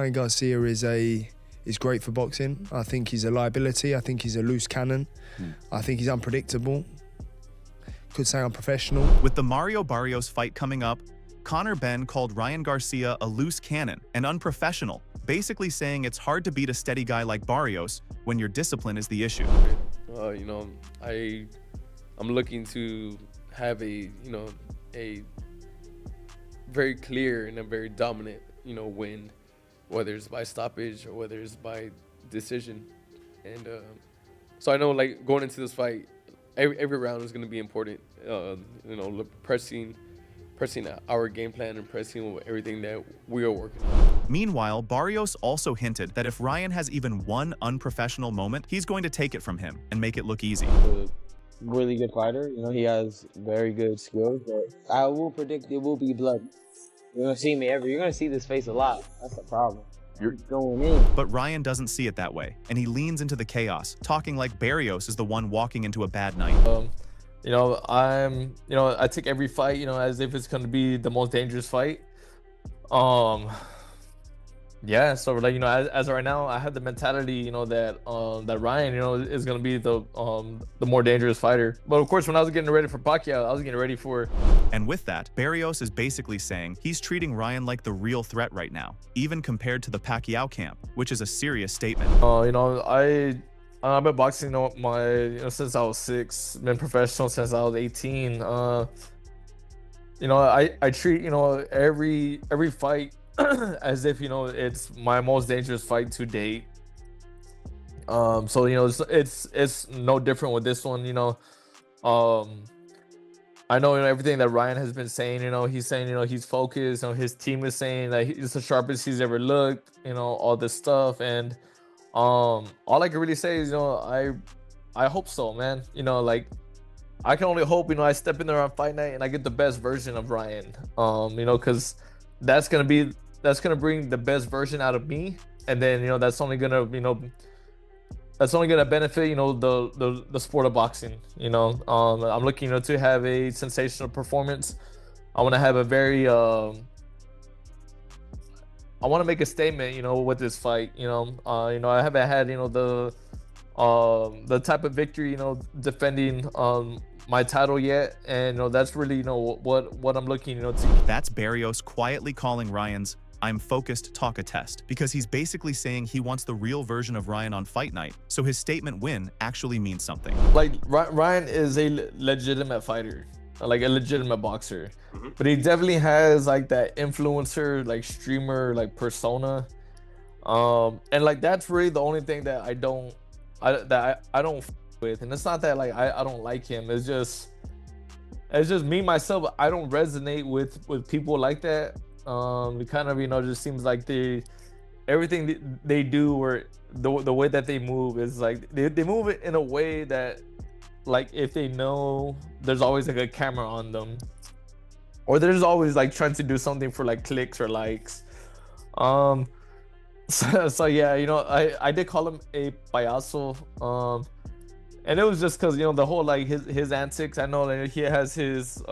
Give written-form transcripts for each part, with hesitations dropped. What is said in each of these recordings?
Ryan Garcia is great for boxing. I think he's a liability. I think he's a loose cannon. I think he's unpredictable. Could say unprofessional. With the Mario Barrios fight coming up, Conor Benn called Ryan Garcia a loose cannon and unprofessional, basically saying it's hard to beat a steady guy like Barrios when your discipline is the issue. You know, I'm looking to have a very clear and a very dominant, win, whether it's by stoppage or whether it's by decision. And so I know, like, going into this fight, every round is going to be important. Pressing our game plan and pressing everything that we are working on. Meanwhile, Barrios also hinted that if Ryan has even one unprofessional moment, he's going to take it from him and make it look easy. A really good fighter. He has very good skills, but I will predict it will be blood. You're going to see me you're going to see this face a lot. That's the problem. You're going in. But Ryan doesn't see it that way, and he leans into the chaos, talking like Barrios is the one walking into a bad night. I take every fight, as if it's going to be the most dangerous fight. Yeah, so like, as of right now, I have the mentality, that Ryan, is going to be the more dangerous fighter. But of course, when I was getting ready for Pacquiao, I was getting ready for. And with that, Barrios is basically saying he's treating Ryan like the real threat right now, even compared to the Pacquiao camp, which is a serious statement. I've been boxing since I was 6, been professional since I was 18. I treat every fight as if it's my most dangerous fight to date. So it's no different with this one. I know everything that Ryan has been saying. He's saying he's focused. His team is saying that he's the sharpest he's ever looked. All this stuff, and all I can really say is I hope so, man. Like, I can only hope I step in there on fight night and I get the best version of Ryan. Because that's gonna bring the best version out of me, and then that's only gonna benefit the sport of boxing. I'm looking to have a sensational performance. I want to have a very I want to make a statement, with this fight. I haven't had the type of victory, defending my title yet, and that's really what I'm looking to. That's Barrios quietly calling Ryan's "I'm focused" talk a test, because he's basically saying he wants the real version of Ryan on fight night, so his statement win actually means something. Like, Ryan is a legitimate fighter, like a legitimate boxer, but he definitely has like that influencer, like streamer, like persona, and like that's really the only thing that I don't with. And it's not that like I don't like him, it's just me myself. I don't resonate with people like that. It kind of just seems like everything they do, or the way that they move is like they move it in a way that, like, if they know there's always like a camera on them, or there's always like trying to do something for like clicks or likes. So yeah, I did call him a payaso, and it was just because the whole like his antics. I know that he has his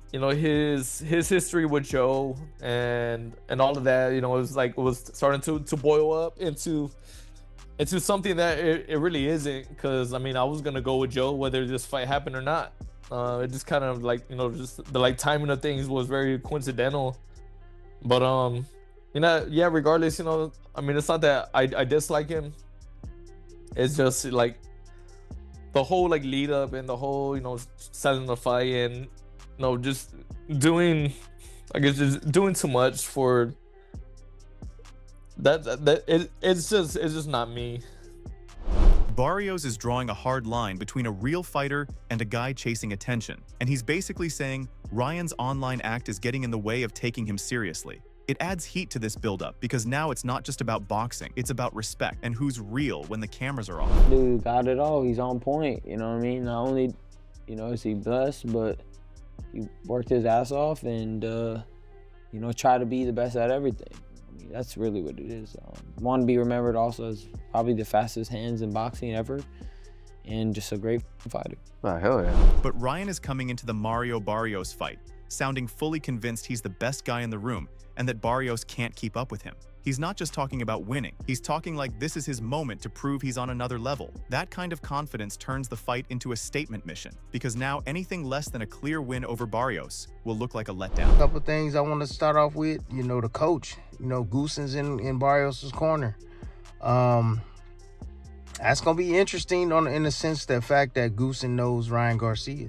his history with Joe and all of that. It was starting to boil up into something that it really isn't. Because I was gonna go with Joe whether this fight happened or not. It just kind of like just the like timing of things was very coincidental. But yeah, regardless, it's not that I dislike him. It's just like the whole like lead up and the whole selling the fight and just doing too much for that. It's just not me. Barrios is drawing a hard line between a real fighter and a guy chasing attention, and he's basically saying Ryan's online act is getting in the way of taking him seriously. It adds heat to this buildup because now it's not just about boxing, it's about respect and who's real when the cameras are off. Dude got it all. He's on point. Not only is he blessed, but he worked his ass off and try to be the best at everything. That's really what it is. Want to be remembered also as probably the fastest hands in boxing ever, and just a great fighter. Oh, hell yeah. But Ryan is coming into the Mario Barrios fight sounding fully convinced he's the best guy in the room and that Barrios can't keep up with him. He's not just talking about winning, he's talking like this is his moment to prove he's on another level. That kind of confidence turns the fight into a statement mission, because now anything less than a clear win over Barrios will look like a letdown. A couple things I want to start off with, the coach, Goosen's in Barrios' corner. That's going to be interesting in the sense that fact that Goosen knows Ryan Garcia.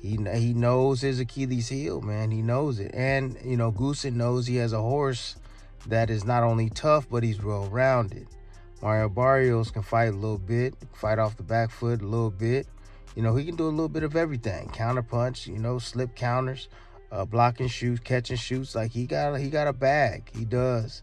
He knows his Achilles heel, man. He knows it. And, Goosen knows he has a horse that is not only tough, but he's well-rounded. Mario Barrios can fight a little bit, fight off the back foot a little bit. He can do a little bit of everything. Counter punch, slip counters, blocking shoots, catching shoots. Like he got a bag. He does.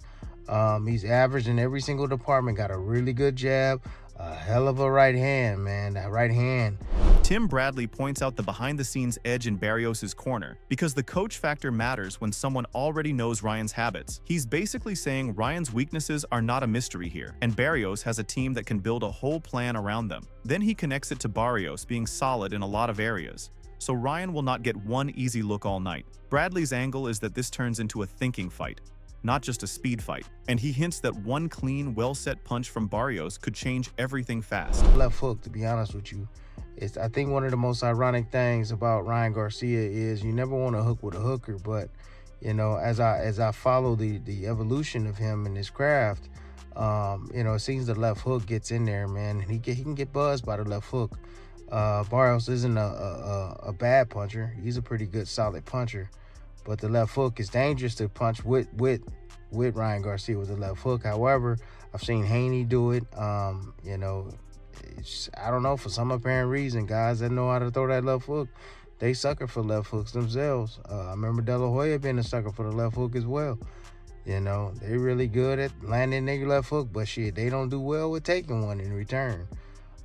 He's average in every single department. Got a really good jab, a hell of a right hand, man. That right hand. Tim Bradley points out the behind-the-scenes edge in Barrios' corner because the coach factor matters when someone already knows Ryan's habits. He's basically saying Ryan's weaknesses are not a mystery here, and Barrios has a team that can build a whole plan around them. Then he connects it to Barrios being solid in a lot of areas, so Ryan will not get one easy look all night. Bradley's angle is that this turns into a thinking fight, not just a speed fight, and he hints that one clean, well-set punch from Barrios could change everything fast. Left hook, to be honest with you. I think one of the most ironic things about Ryan Garcia is you never want to hook with a hooker, but as I follow the evolution of him and his craft, it seems the left hook gets in there, man, and he can get buzzed by the left hook. Barrios isn't a bad puncher. He's a pretty good, solid puncher, but the left hook is dangerous to punch with Ryan Garcia with the left hook. However, I've seen Haney do it. I don't know, for some apparent reason, guys that know how to throw that left hook, they sucker for left hooks themselves. I remember De La Hoya being a sucker for the left hook as well. They're really good at landing their left hook, but shit, they don't do well with taking one in return.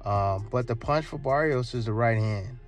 But the punch for Barrios is the right hand,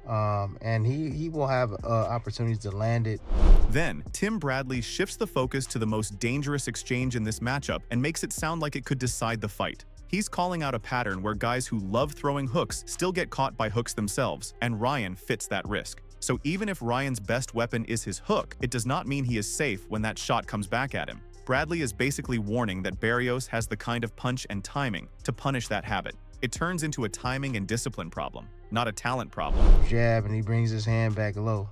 and he will have opportunities to land it. Then, Tim Bradley shifts the focus to the most dangerous exchange in this matchup and makes it sound like it could decide the fight. He's calling out a pattern where guys who love throwing hooks still get caught by hooks themselves, and Ryan fits that risk. So even if Ryan's best weapon is his hook, it does not mean he is safe when that shot comes back at him. Bradley is basically warning that Barrios has the kind of punch and timing to punish that habit. It turns into a timing and discipline problem, not a talent problem. Jab, and he brings his hand back low.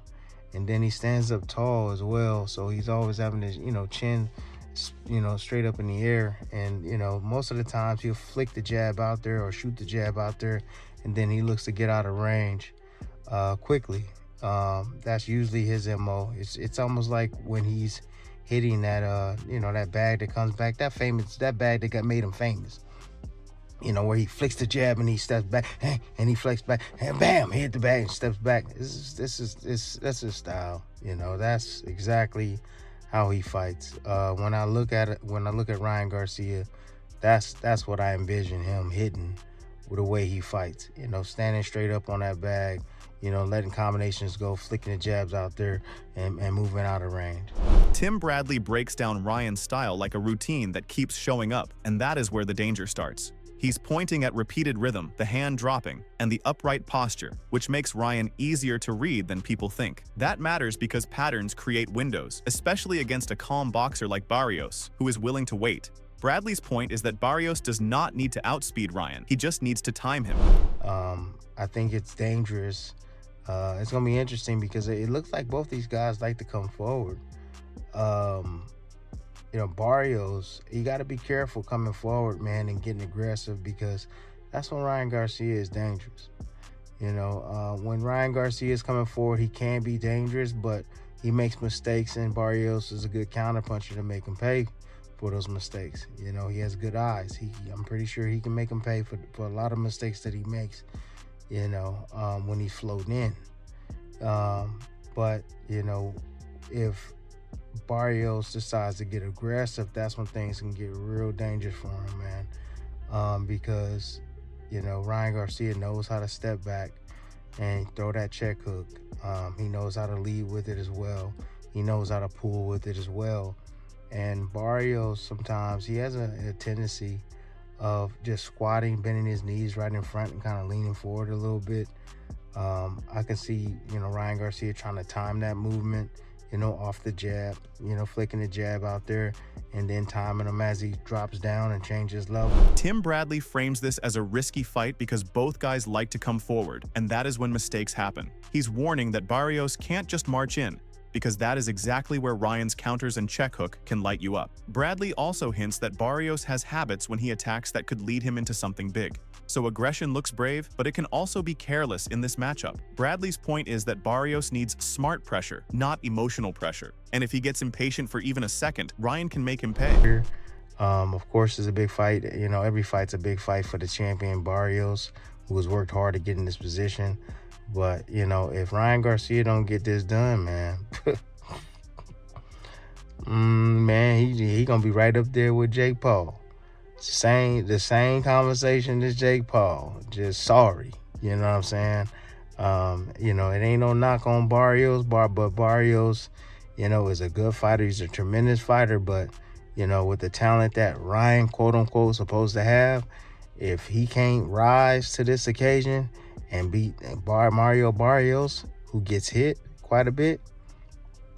And then he stands up tall as well, so he's always having his, chin straight up in the air, and most of the times he'll flick the jab out there or shoot the jab out there, and then he looks to get out of range quickly. That's usually his MO. It's almost like when he's hitting that that bag that comes back, that bag that made him famous, where he flicks the jab and he steps back and he flicks back and bam, he hit the bag and steps back. That's his style. That's exactly how he fights. When I look at Ryan Garcia, that's what I envision him hitting with the way he fights. Standing straight up on that bag, letting combinations go, flicking the jabs out there, and moving out of range. Tim Bradley breaks down Ryan's style like a routine that keeps showing up, and that is where the danger starts. He's pointing at repeated rhythm, the hand dropping, and the upright posture, which makes Ryan easier to read than people think. That matters because patterns create windows, especially against a calm boxer like Barrios, who is willing to wait. Bradley's point is that Barrios does not need to outspeed Ryan, he just needs to time him. I think it's dangerous. It's going to be interesting because it looks like both these guys like to come forward. Barrios, you got to be careful coming forward, man, and getting aggressive, because that's when Ryan Garcia is dangerous. When Ryan Garcia is coming forward, he can be dangerous, but he makes mistakes, and Barrios is a good counterpuncher to make him pay for those mistakes. He has good eyes. I'm pretty sure he can make him pay for a lot of mistakes that he makes, when he's floating in. But if Barrios decides to get aggressive, that's when things can get real dangerous for him, man. Because Ryan Garcia knows how to step back and throw that check hook. He knows how to lead with it as well. He knows how to pull with it as well. And Barrios, sometimes he has a tendency of just squatting, bending his knees right in front and kind of leaning forward a little bit. I can see, Ryan Garcia trying to time that movement, off the jab, flicking the jab out there and then timing him as he drops down and changes level. Tim Bradley frames this as a risky fight because both guys like to come forward, and that is when mistakes happen. He's warning that Barrios can't just march in, because that is exactly where Ryan's counters and check hook can light you up. Bradley also hints that Barrios has habits when he attacks that could lead him into something big. So aggression looks brave, but it can also be careless in this matchup. Bradley's point is that Barrios needs smart pressure, not emotional pressure. And if he gets impatient for even a second, Ryan can make him pay. Of course, it's a big fight. Every fight's a big fight for the champion Barrios, who has worked hard to get in this position. But, if Ryan Garcia don't get this done, man, he gonna be right up there with Jake Paul. The same conversation as Jake Paul. Just sorry. You know what I'm saying? It ain't no knock on Barrios, but Barrios, is a good fighter. He's a tremendous fighter, but, with the talent that Ryan, quote unquote, supposed to have, if he can't rise to this occasion and beat Mario Barrios, who gets hit quite a bit,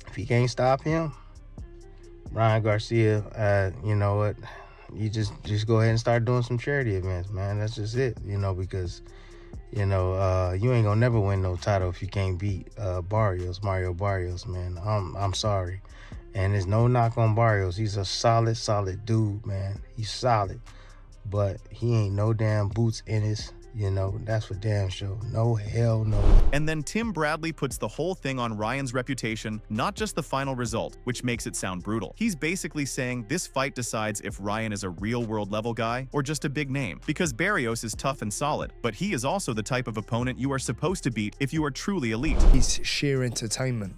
if he can't stop him, Ryan Garcia, you know what? You just go ahead and start doing some charity events, man. That's just it, because, you ain't gonna never win no title if you can't beat Mario Barrios, man. I'm sorry. And there's no knock on Barrios. He's a solid dude, man. He's solid. But he ain't no damn boots in his, that's for damn sure. No, hell no. And then Tim Bradley puts the whole thing on Ryan's reputation, not just the final result, which makes it sound brutal. He's basically saying this fight decides if Ryan is a real-world level guy or just a big name, because Barrios is tough and solid, but he is also the type of opponent you are supposed to beat if you are truly elite. He's sheer entertainment.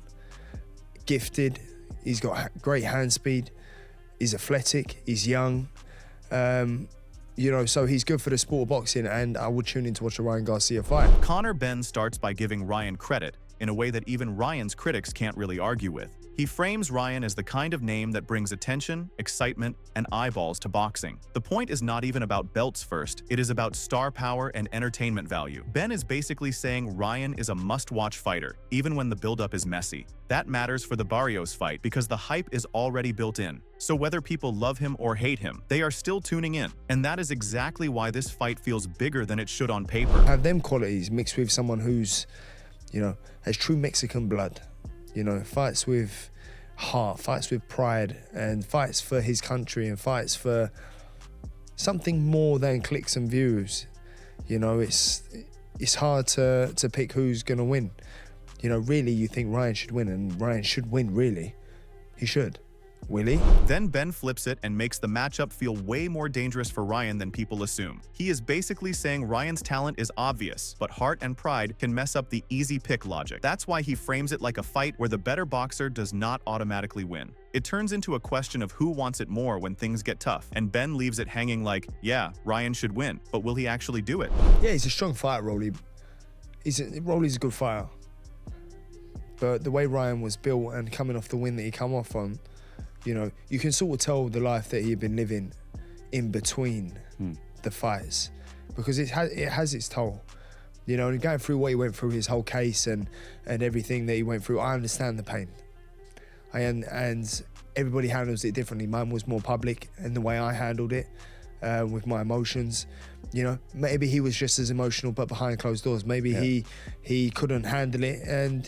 Gifted, he's got great hand speed, he's athletic, he's young. So he's good for the sport of boxing, and I would tune in to watch a Ryan Garcia fight. Conor Benn starts by giving Ryan credit in a way that even Ryan's critics can't really argue with. He frames Ryan as the kind of name that brings attention, excitement, and eyeballs to boxing. The point is not even about belts first, it is about star power and entertainment value. Benn is basically saying Ryan is a must-watch fighter, even when the build-up is messy. That matters for the Barrios fight because the hype is already built in. So whether people love him or hate him, they are still tuning in. And that is exactly why this fight feels bigger than it should on paper. Have them qualities mixed with someone who's, has true Mexican blood. Fights with heart, fights with pride, and fights for his country, and fights for something more than clicks and views. It's hard to pick who's gonna win. Really, you think Ryan should win, and Ryan should win, really. He should. Will he? Then Benn flips it and makes the matchup feel way more dangerous for Ryan than people assume. He is basically saying Ryan's talent is obvious, but heart and pride can mess up the easy pick logic. That's why he frames it like a fight where the better boxer does not automatically win. It turns into a question of who wants it more when things get tough, and Benn leaves it hanging like, yeah, Ryan should win, but will he actually do it? Yeah, he's a strong fighter, Rolly. Rolly's a good fighter. But the way Ryan was built and coming off the win that he come off on, you can sort of tell the life that he had been living in between the fights, because it has its toll. And going through what he went through, his whole case and everything that he went through, I understand the pain. And everybody handles it differently. Mine was more public, and the way I handled it with my emotions. Maybe he was just as emotional, but behind closed doors. Maybe he couldn't handle it and,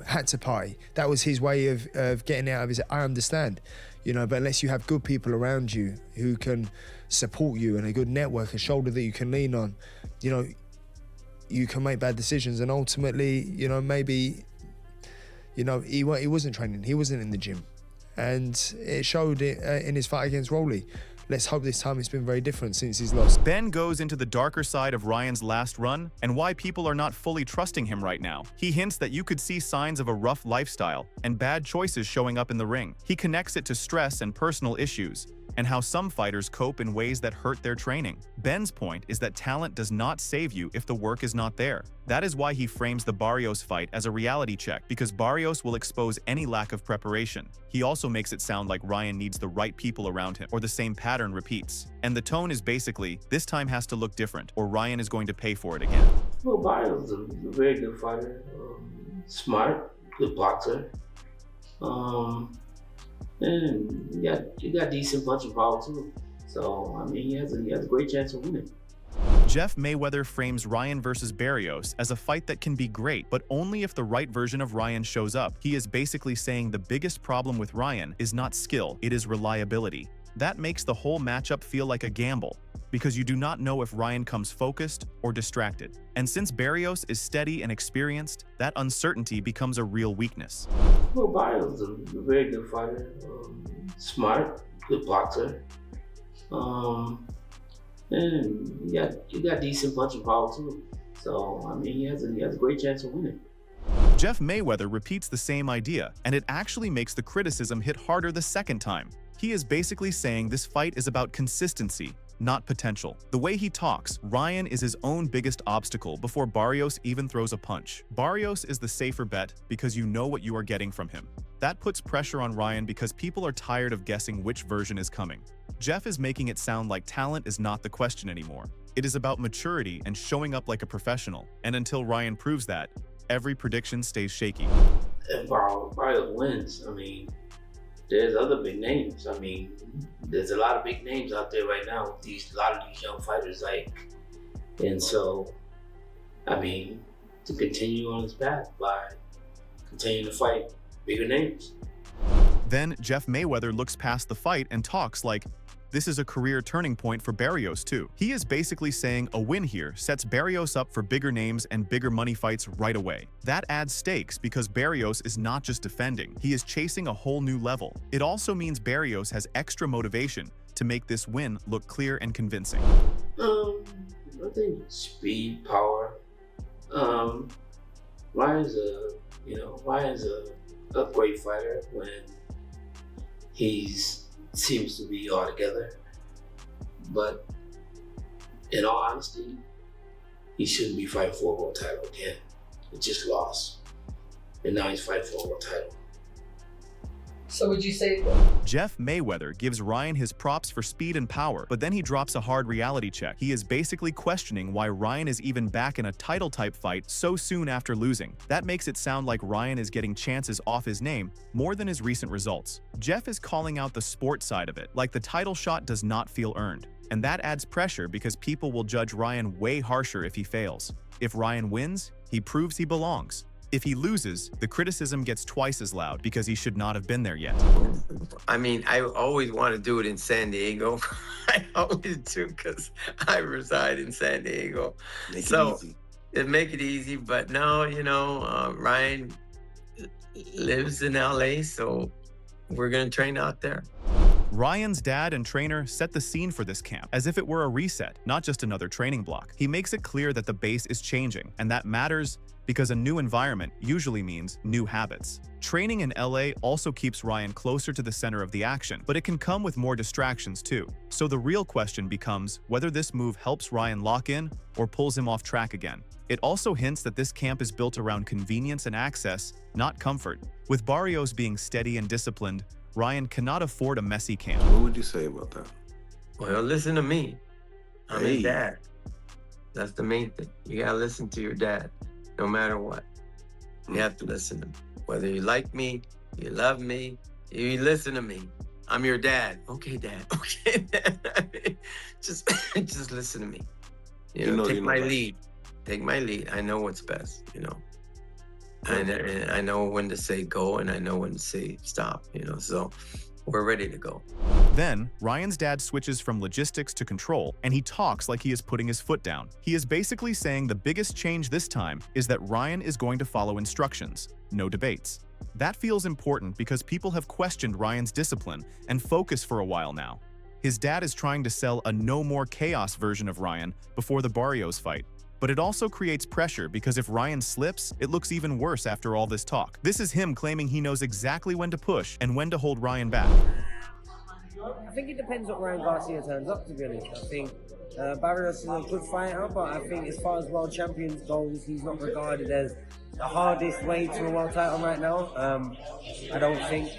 had to party. That was his way of getting out of his, I understand, but unless you have good people around you who can support you and a good network, a shoulder that you can lean on, you can make bad decisions. And ultimately, maybe, he wasn't training, he wasn't in the gym. And it showed it in his fight against Rolly. Let's hope this time it's been very different since he's lost. Benn goes into the darker side of Ryan's last run and why people are not fully trusting him right now. He hints that you could see signs of a rough lifestyle and bad choices showing up in the ring. He connects it to stress and personal issues, and how some fighters cope in ways that hurt their training. Benn's point is that talent does not save you if the work is not there. That is why he frames the Barrios fight as a reality check, because Barrios will expose any lack of preparation. He also makes it sound like Ryan needs the right people around him, or the same pattern repeats. And the tone is basically, this time has to look different, or Ryan is going to pay for it again. Well, Barrios is a very good fighter. Smart, good boxer. And you got decent punching power too. So I mean, he has a great chance of winning. Jeff Mayweather frames Ryan versus Barrios as a fight that can be great, but only if the right version of Ryan shows up. He is basically saying the biggest problem with Ryan is not skill, it is reliability. That makes the whole matchup feel like a gamble, because you do not know if Ryan comes focused or distracted. And since Barrios is steady and experienced, that uncertainty becomes a real weakness. Well, Barrios is a very good fighter. Smart, good boxer. And you got decent punching power too. So I mean, he has a great chance of winning. Jeff Mayweather repeats the same idea, and it actually makes the criticism hit harder the second time. He is basically saying this fight is about consistency, not potential. The way he talks, Ryan is his own biggest obstacle before Barrios even throws a punch. Barrios is the safer bet because you know what you are getting from him. That puts pressure on Ryan because people are tired of guessing which version is coming. Jeff is making it sound like talent is not the question anymore. It is about maturity and showing up like a professional. And until Ryan proves that, every prediction stays shaky. If Barrios wins, I mean, there's other big names. I mean, there's a lot of big names out there right now with a lot of these young fighters, and so, I mean, to continue on his path by continuing to fight bigger names. Then Jeff Mayweather looks past the fight and talks like, this is a career turning point for Barrios too. He is basically saying a win here sets Barrios up for bigger names and bigger money fights right away. That adds stakes because Barrios is not just defending, he is chasing a whole new level. It also means Barrios has extra motivation to make this win look clear and convincing. I think speed, power. Ryan's a great fighter when he seems to be all together. But in all honesty, he shouldn't be fighting for a world title again. He just lost. And now he's fighting for a world title. So would you say Jeff Mayweather gives Ryan his props for speed and power, but then he drops a hard reality check. He is basically questioning why Ryan is even back in a title-type fight so soon after losing. That makes it sound like Ryan is getting chances off his name more than his recent results. Jeff is calling out the sport side of it, like the title shot does not feel earned. And that adds pressure because people will judge Ryan way harsher if he fails. If Ryan wins, he proves he belongs. If he loses, the criticism gets twice as loud because he should not have been there yet. I mean, I always want to do it in San Diego. I always do because I reside in San Diego. It make it easy, but no, Ryan lives in LA, so we're going to train out there. Ryan's dad and trainer set the scene for this camp as if it were a reset, not just another training block. He makes it clear that the base is changing, and that matters because a new environment usually means new habits. Training in LA also keeps Ryan closer to the center of the action, but it can come with more distractions too. So the real question becomes whether this move helps Ryan lock in or pulls him off track again. It also hints that this camp is built around convenience and access, not comfort. With Barrios being steady and disciplined, Ryan cannot afford a messy camp. What would you say about that? Well, listen to me. I'm his dad. That's the main thing. You gotta listen to your dad, no matter what. You have to listen to me. Whether you like me, you love me, you listen to me. I'm your dad. Okay, Dad. Okay, Dad. just listen to me. Take my lead. Take my lead. I know what's best, And I know when to say go and I know when to say stop, so we're ready to go. Then, Ryan's dad switches from logistics to control, and he talks like he is putting his foot down. He is basically saying the biggest change this time is that Ryan is going to follow instructions, no debates. That feels important because people have questioned Ryan's discipline and focus for a while now. His dad is trying to sell a no more chaos version of Ryan before the Barrios fight. But it also creates pressure because if Ryan slips, it looks even worse after all this talk. This is him claiming he knows exactly when to push and when to hold Ryan back. I think it depends what Ryan Garcia turns up, to be honest. I think Barrios is a good fighter, but I think as far as world champions goes, he's not regarded as the hardest way to a world title right now. I don't think.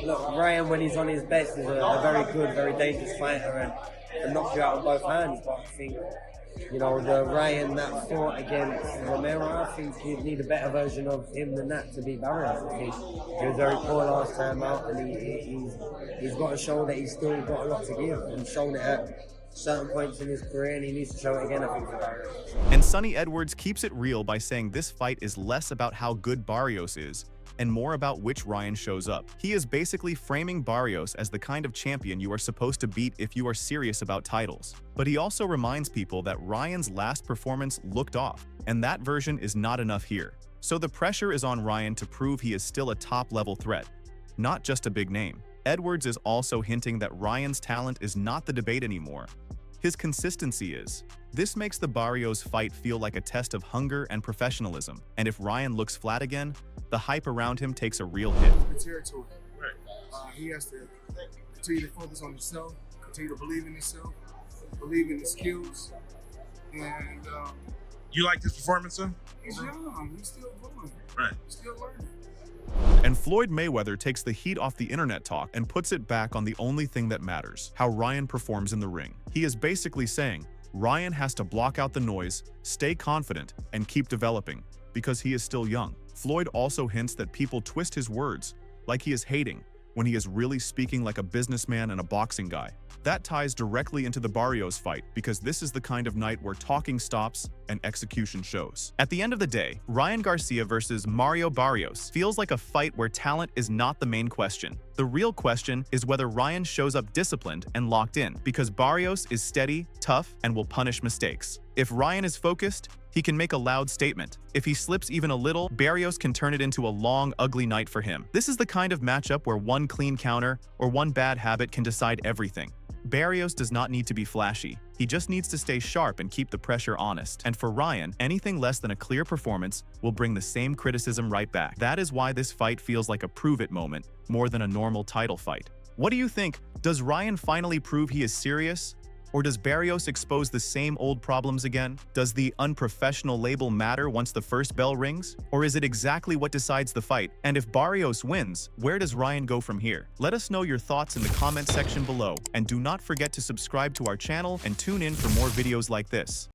Look, Ryan, when he's on his best, is a very good, very dangerous fighter and knocks you out on both hands. But I think You know, the Ryan that fought against Romero, I think he'd need a better version of him than that to beat Barrios. I think he was very poor last time out, and he's got to show that he's still got a lot to give, and shown it at certain points in his career, and he needs to show it again, I think, for Barrios. And Sonny Edwards keeps it real by saying this fight is less about how good Barrios is and more about which Ryan shows up. He is basically framing Barrios as the kind of champion you are supposed to beat if you are serious about titles. But he also reminds people that Ryan's last performance looked off, and that version is not enough here. So the pressure is on Ryan to prove he is still a top-level threat, not just a big name. Edwards is also hinting that Ryan's talent is not the debate anymore. His consistency is. This makes the Barrios fight feel like a test of hunger and professionalism, and if Ryan looks flat again, the hype around him takes a real hit. The territory. He has to continue to focus on himself, continue to believe in himself, believe in his skills, and You like this performance, sir? he's young. He's still growing. Right. He's still learning. And Floyd Mayweather takes the heat off the internet talk and puts it back on the only thing that matters, how Ryan performs in the ring. He is basically saying, Ryan has to block out the noise, stay confident, and keep developing, because he is still young. Floyd also hints that people twist his words, like he is hating, when he is really speaking like a businessman and a boxing guy. That ties directly into the Barrios fight, because this is the kind of night where talking stops and execution shows. At the end of the day, Ryan Garcia versus Mario Barrios feels like a fight where talent is not the main question. The real question is whether Ryan shows up disciplined and locked in, because Barrios is steady, tough, and will punish mistakes. If Ryan is focused, he can make a loud statement. If he slips even a little, Barrios can turn it into a long, ugly night for him. This is the kind of matchup where one clean counter or one bad habit can decide everything. Barrios does not need to be flashy. He just needs to stay sharp and keep the pressure honest. And for Ryan, anything less than a clear performance will bring the same criticism right back. That is why this fight feels like a prove-it moment, more than a normal title fight. What do you think? Does Ryan finally prove he is serious? Or does Barrios expose the same old problems again? Does the unprofessional label matter once the first bell rings? Or is it exactly what decides the fight? And if Barrios wins, where does Ryan go from here? Let us know your thoughts in the comment section below, and do not forget to subscribe to our channel and tune in for more videos like this.